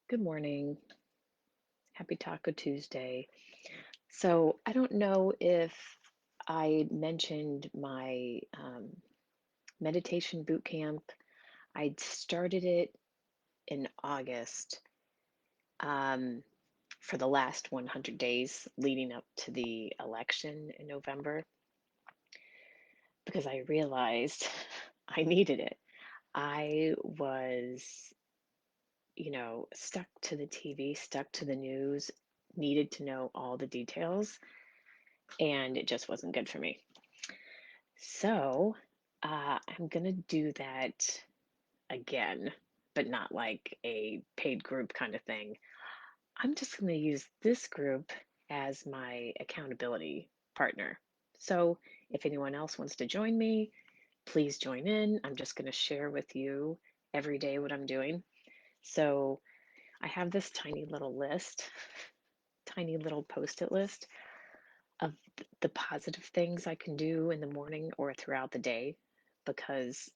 Good morning. Happy Taco Tuesday. So, I don't know if I mentioned my meditation boot camp. I started it in August um, for the last 100 days leading up to the election in November because I realized I needed it. I was, stuck to the TV, stuck to the news, needed to know all the details, and it just wasn't good for me. So, I'm gonna do that again, but not like a paid group kind of thing. I'm just gonna use this group as my accountability partner. So, if anyone else wants to join me, please join in. I'm just gonna share with you every day what I'm doing. So, I have this tiny little list, tiny little post-it list of the positive things I can do in the morning or throughout the day because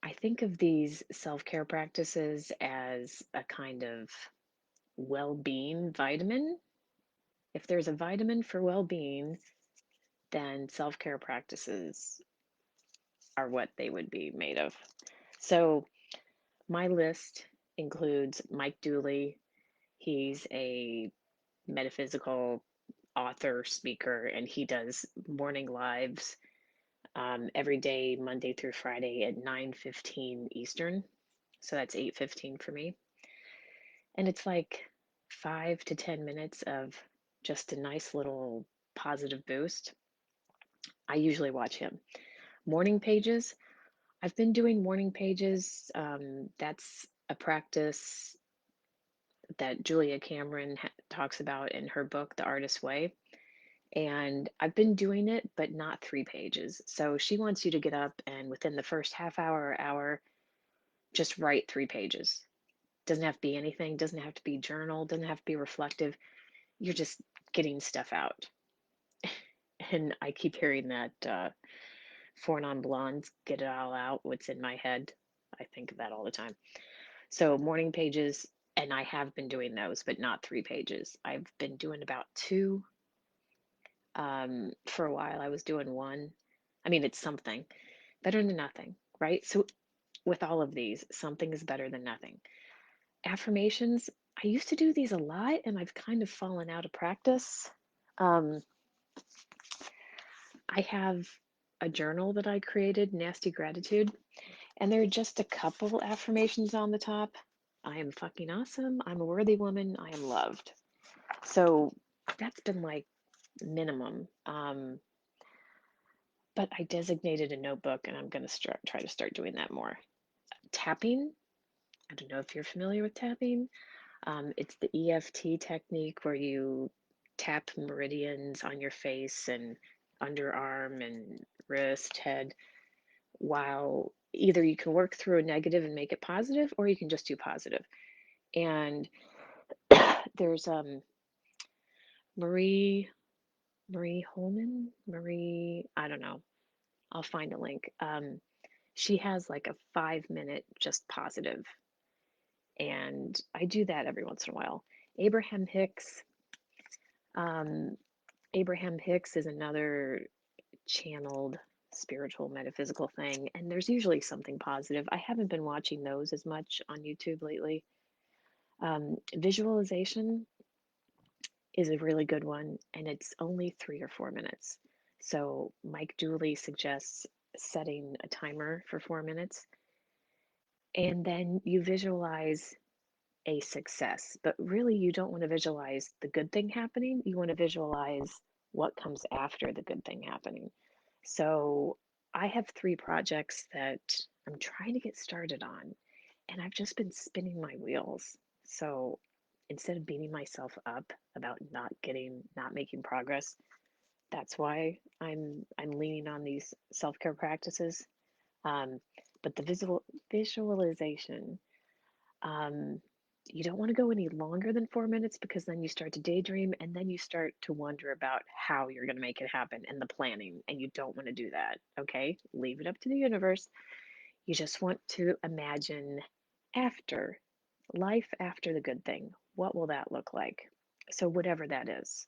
I think of these self care practices as a kind of well being vitamin. If there's a vitamin for well being, then self care practices are what they would be made of. So, my list includes Mike Dooley. He's a metaphysical author, speaker, and he does morning lives every day, Monday through Friday at 9:15 Eastern. So that's 8:15 for me. And it's like 5 to 10 minutes of just a nice little positive boost. I usually watch him. Morning pages. I've been doing morning pages. That's a practice that Julia Cameron talks about in her book, The Artist's Way. And I've been doing it, but not 3 pages. So she wants you to get up and within the first half hour or hour, just write 3 pages. Doesn't have to be anything, doesn't have to be journal, doesn't have to be reflective. You're just getting stuff out. And I keep hearing that Four Non Blondes, get it all out, what's in my head. I think of that all the time. So, morning pages, and I have been doing those, but not 3 pages. I've been doing about two. For a while, I was doing one. I mean, it's something better than nothing, right? So, with all of these, something is better than nothing. Affirmations, I used to do these a lot, and I've kind of fallen out of practice. Um, I have a journal that I created, Nasty Gratitude, and there are just a couple affirmations on the top. I am fucking awesome. I'm a worthy woman. I am loved. So that's been like minimum. But I designated a notebook and I'm going to try to start doing that more. Tapping. I don't know if you're familiar with tapping. It's the EFT technique where you tap meridians on your face and underarm and wrist, head, while either you can work through a negative and make it positive, or you can just do positive. And there's Marie Marie Holman, Marie, I don't know. I'll find a link. She has like a 5 minute just positive, and I do that every once in a while. Abraham Hicks. Um, Abraham Hicks is another channeled spiritual metaphysical thing, and there's usually something positive. I haven't been watching those as much on YouTube lately. Visualization is a really good one, and it's only 3 or 4 minutes. So Mike Dooley suggests setting a timer for 4 minutes, and then you visualize a success. But really, you don't want to visualize the good thing happening. You want to visualize what comes after the good thing happening. So I have 3 projects that I'm trying to get started on, and I've just been spinning my wheels. So instead of beating myself up about not making progress, that's why I'm leaning on these self-care practices. Um, but the visualization, um, you don't want to go any longer than 4 minutes because then you start to daydream and then you start to wonder about how you're going to make it happen and the planning, and you don't want to do that. Okay, leave it up to the universe. You just want to imagine after Life after the good thing. What will that look like? So, whatever that is.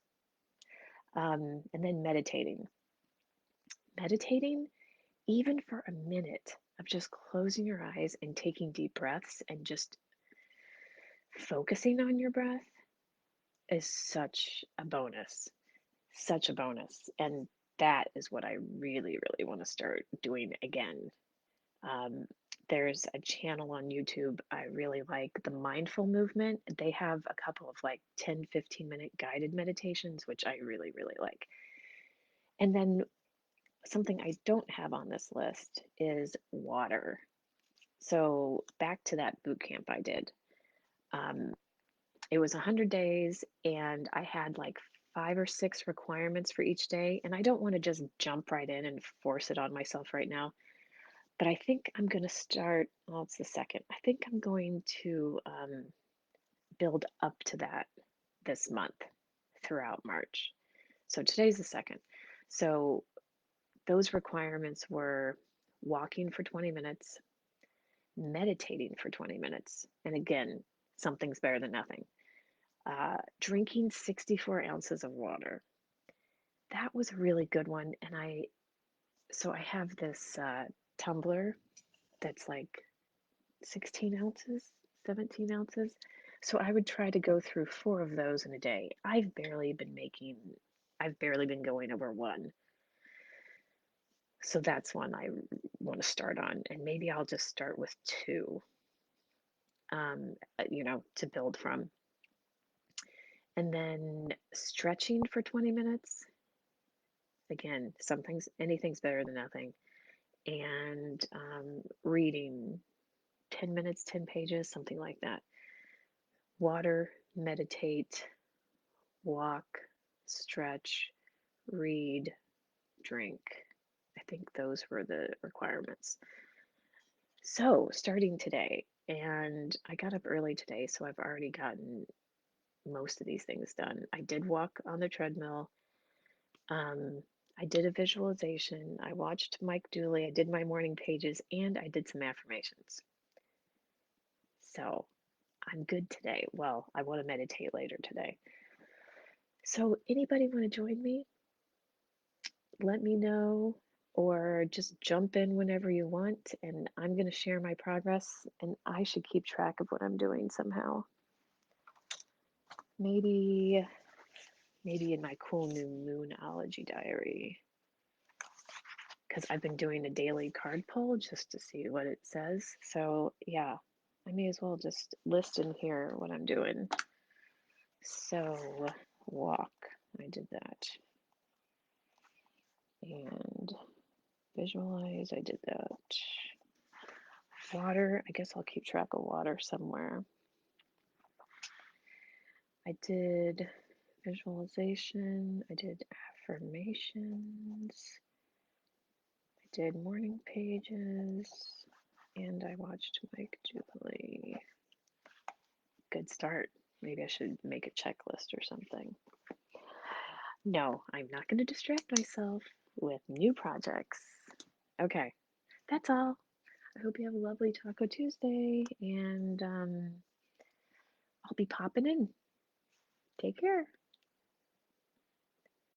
And then meditating. Meditating, even for a minute of just closing your eyes and taking deep breaths and just focusing on your breath is such a bonus. And that is what I really, really want to start doing again. Um, there's a channel on YouTube I really like, the Mindful Movement. They have a couple of like 10, 15-minute guided meditations, which I really, really like. And then something I don't have on this list is water. So back to that boot camp I did. Um, it was 100 days, and I had like 5 or 6 requirements for each day. And I don't want to just jump right in and force it on myself right now. But I think I'm going to start, well, it's the second. I think I'm going to build up to that this month throughout March. So today's the second. So those requirements were walking for 20 minutes, meditating for 20 minutes. And again, something's better than nothing. Drinking 64 ounces of water. That was a really good one. And so I have this tumbler that's like 16 ounces, 17 ounces. So I would try to go through 4 of those in a day. I've barely been going over one. So that's one I want to start on. And maybe I'll just start with two, to build from. And then stretching for 20 minutes. Again, anything's better than nothing. And reading 10 minutes, 10 pages, something like that. Water, meditate, walk, stretch, read, drink. I think those were the requirements. So, starting today, and I got up early today, so I've already gotten most of these things done. I did walk on the treadmill. Um, I did a visualization. I watched Mike Dooley. I did my morning pages, and I did some affirmations. So, I'm good today. Well, I want to meditate later today. So, anybody want to join me? Let me know, or just jump in whenever you want, and I'm going to share my progress, and I should keep track of what I'm doing somehow. Maybe in my cool new moonology diary, because I've been doing a daily card pull just to see what it says. So yeah, I may as well just list in here what I'm doing. So walk, I did that. And visualize, I did that. Water, I guess I'll keep track of water somewhere. I did visualization, I did affirmations, I did morning pages, and I watched Mike Jubilee. Good start. Maybe I should make a checklist or something. No, I'm not going to distract myself with new projects. Okay, that's all. I hope you have a lovely Taco Tuesday, and I'll be popping in. Take care.